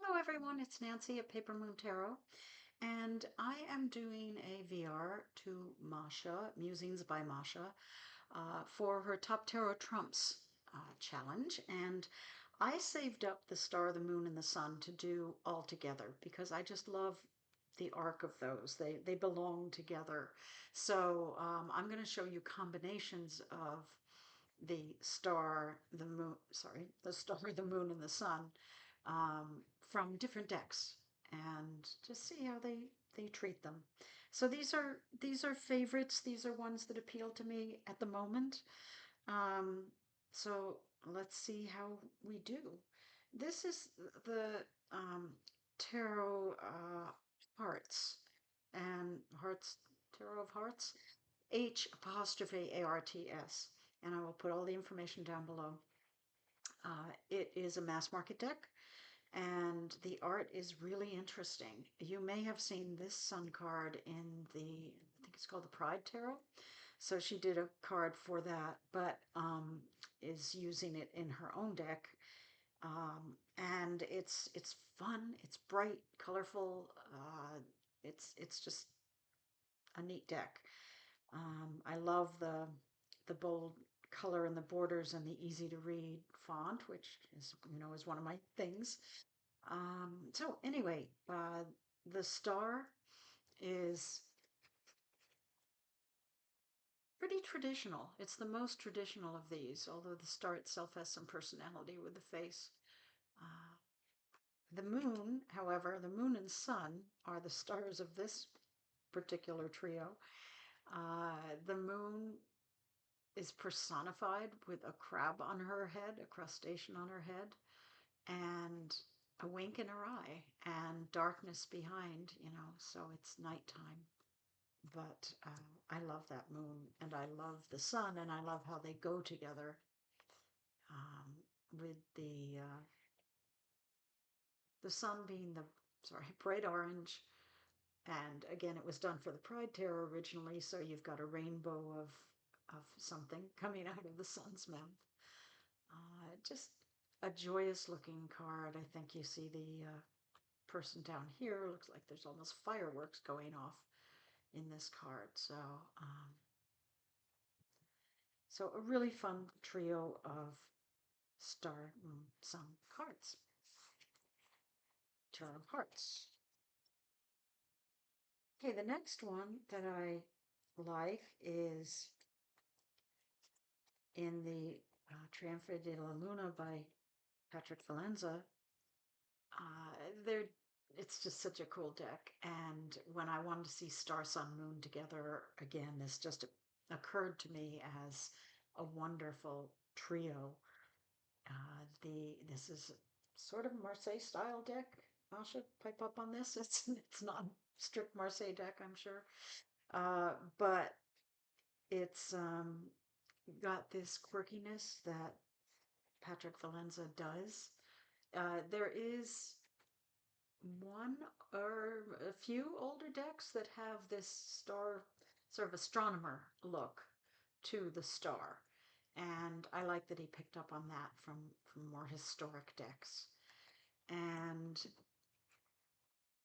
Hello everyone, it's Nancy at Paper Moon Tarot, and I am doing a VR to Mascha, Musings by Mascha, for her Top Tarot Trumps challenge. And I saved up the Star, the Moon, and the Sun to do all together because I just love the arc of those. They belong together. So I'm going to show you combinations of the star, the moon, sorry, the star, the moon, and the sun from different decks, and just see how they treat them. So these are favorites. These are ones that appeal to me at the moment. Um, so let's see how we do. This is the tarot hearts and hearts tarot of hearts. H apostrophe ARTS, and I will put all the information down below. It is a mass market deck, and the art is really interesting. You may have seen this sun card in the, I think it's called the Pride Tarot. So she did a card for that, but is using it in her own deck. And it's fun, it's bright, colorful. It's just a neat deck. I love the bold color and the borders and the easy to read font, which is one of my things. So anyway, the star is pretty traditional. It's the most traditional of these, although the star itself has some personality with the face. Uh, the moon, however, the moon and sun are the stars of this particular trio. The moon is personified with a crab on her head, a crustacean on her head, and a wink in her eye, and darkness behind, so it's nighttime. But I love that moon, and I love the sun, and I love how they go together with the sun being the, sorry, bright orange. And again, it was done for the Pride Tarot originally, so you've got a rainbow of something coming out of the sun's mouth. Just a joyous looking card. I think you see the person down here. Looks like there's almost fireworks going off in this card. So a really fun trio of star and sun cards. Tarot of Hearts. Okay, the next one that I like is in the Trionfi della Luna by Patrick Valenza. They're It's just such a cool deck, and when I wanted to see Star, Sun, Moon together again, this just occurred to me as a wonderful trio. This is sort of Marseille style deck. I should pipe up on this. It's not strict Marseille deck, I'm sure, but it's got this quirkiness that Patrick Valenza does. There is one or a few older decks that have this star, sort of astronomer look to the star. And I like that he picked up on that from more historic decks. And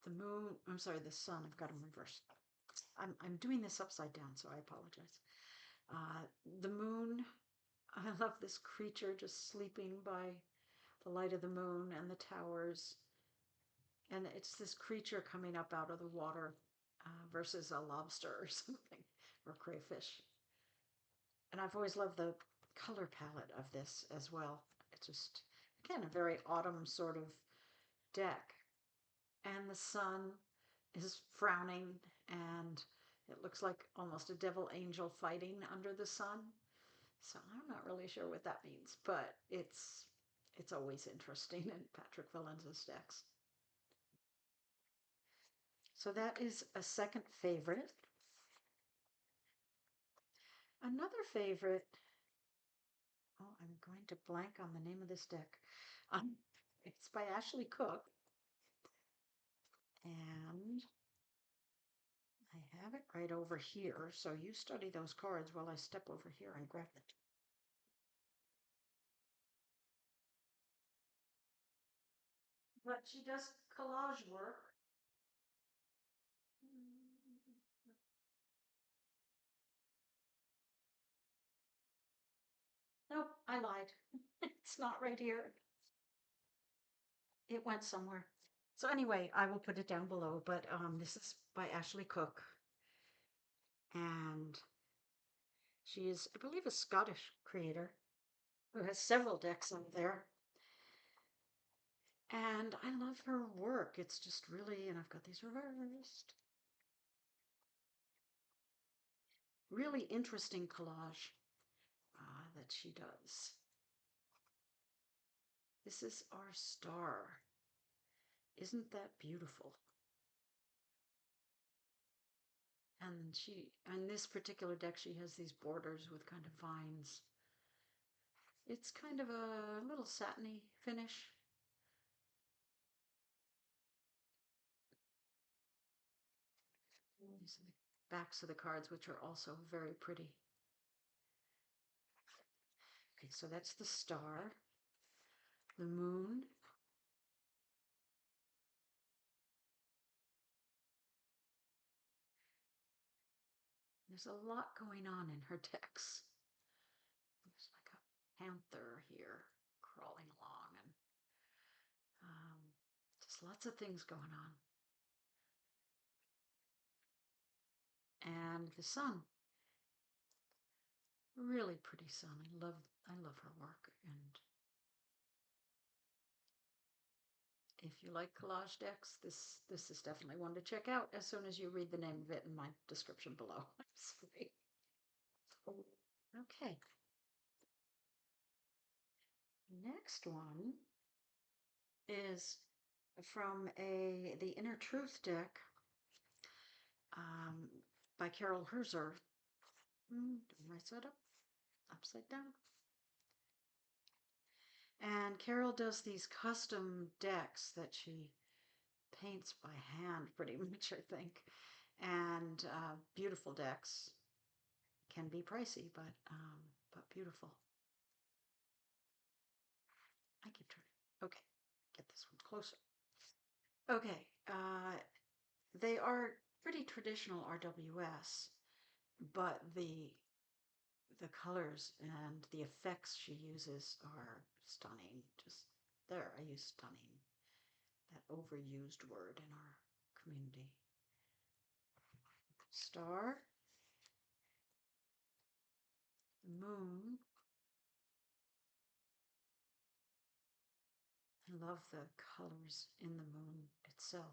the moon, I'm sorry, the sun, I've got them reversed. I'm doing this upside down, so I apologize. The moon, I love this creature just sleeping by the light of the moon and the towers. And it's this creature coming up out of the water versus a lobster or something, or crayfish. And I've always loved the color palette of this as well. It's just, again, a very autumn sort of deck. And the sun is frowning, and it looks like almost a devil angel fighting under the sun. So I'm not really sure what that means, but it's always interesting in Patrick Valenza's decks. So that is a second favorite. Another favorite, oh, I'm going to blank on the name of this deck. Um, it's by Ashley Cook, and I have it right over here. So you study those cards while I step over here and grab it. but she does collage work. Nope, I lied. It's not right here. It went somewhere. So anyway, I will put it down below, but this is by Ashley Cook, and she is, I believe, a Scottish creator who has several decks out there. And I love her work. It's just really, and I've got these reversed. Really interesting collage that she does. This is our star. Isn't that beautiful? And she, on this particular deck, she has these borders with kind of vines. It's kind of a little satiny finish. These are the backs of the cards, which are also very pretty. Okay, so that's the star, the moon, there's a lot going on in her decks. There's like a panther here crawling along, and just lots of things going on. And the sun, really pretty sun. I love her work. And if you like collage decks, this is definitely one to check out as soon as you read the name of it in my description below. Sorry. Okay. Next one is from the Inner Truth deck um, by Carol Herzer. Right side up, upside down. And Carol does these custom decks that she paints by hand, pretty much, I think. And beautiful decks can be pricey, but beautiful. I keep trying. Okay, get this one closer. Okay, they are pretty traditional RWS, but the colors and the effects she uses are stunning. Just there, I use stunning, that overused word in our community. Star, moon. I love the colors in the moon itself.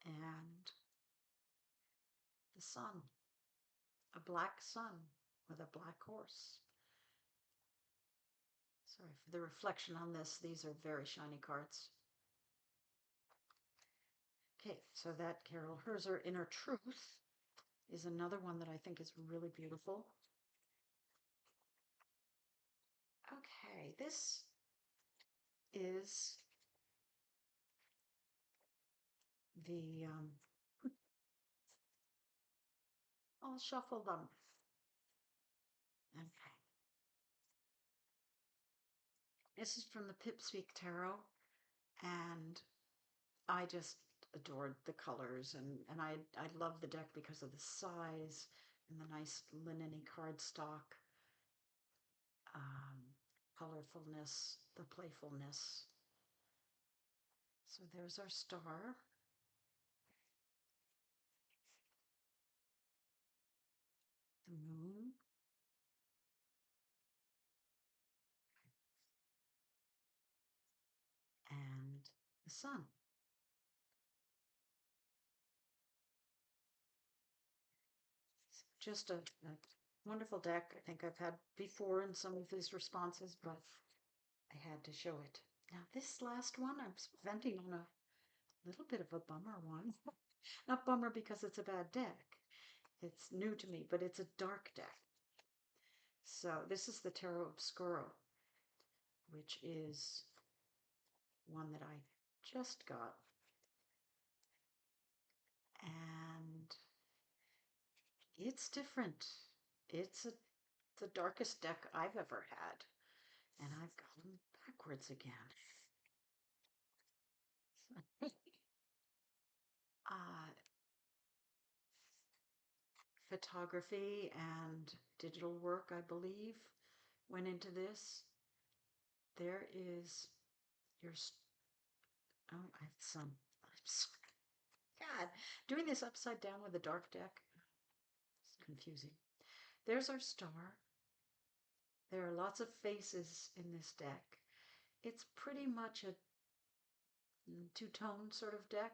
And the sun, a black sun with a black horse. Sorry for the reflection on this. These are very shiny cards. Okay, so that Carol Herzer, Inner Truth, is another one that I think is really beautiful. Okay, this is the, I'll shuffle them. Okay. This is from the Pipspeak Tarot, and I just adored the colors, and I love the deck because of the size and the nice linen-y cardstock, colorfulness, the playfulness. So there's our star. The moon. And the sun. Just a wonderful deck. I think I've had before in some of these responses, but I had to show it. Now this last one, I'm venting on a little bit of a bummer one. Not bummer because it's a bad deck. It's new to me, but it's a dark deck. So this is the Tarot Obscuro, which is one that I just got. And it's different. It's the darkest deck I've ever had. And I've got them backwards again. uh, Photography and digital work, I believe, went into this. There is your, oh, I have some, God, doing this upside down with a dark deck is confusing. There's our star. There are lots of faces in this deck. It's pretty much a two-tone sort of deck,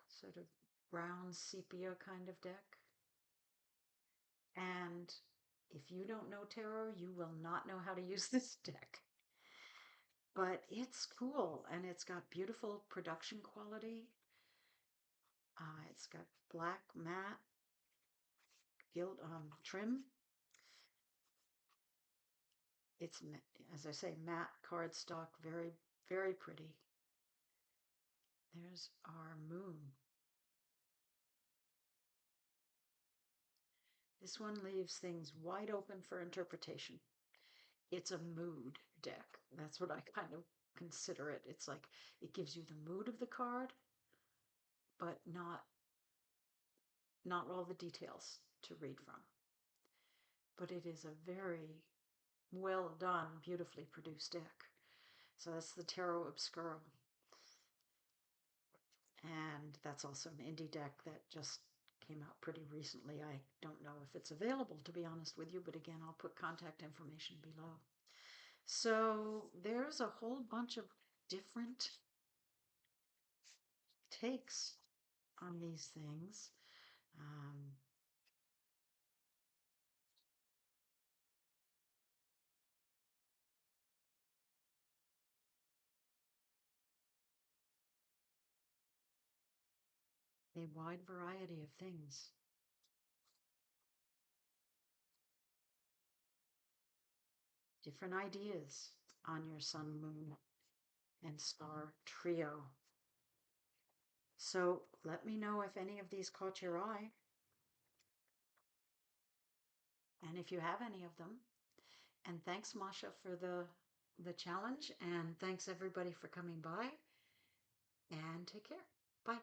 sort of brown sepia kind of deck. And if you don't know tarot, you will not know how to use this deck. But it's cool and it's got beautiful production quality. It's got black matte gilt trim. It's, as I say, matte cardstock, very, very pretty. There's our moon. This one leaves things wide open for interpretation. It's a mood deck. That's what I kind of consider it. It's like it gives you the mood of the card, but not all the details to read from. But it is a very well done, beautifully produced deck. So that's the Tarot Obscuro. And that's also an indie deck that just came out pretty recently. I don't know if it's available, to be honest with you, but again, I'll put contact information below. So there's a whole bunch of different takes on these things. A wide variety of things. Different ideas on your sun, moon, and star trio. So let me know if any of these caught your eye and if you have any of them. And thanks, Mascha, for the challenge. And thanks everybody for coming by. And take care. Bye.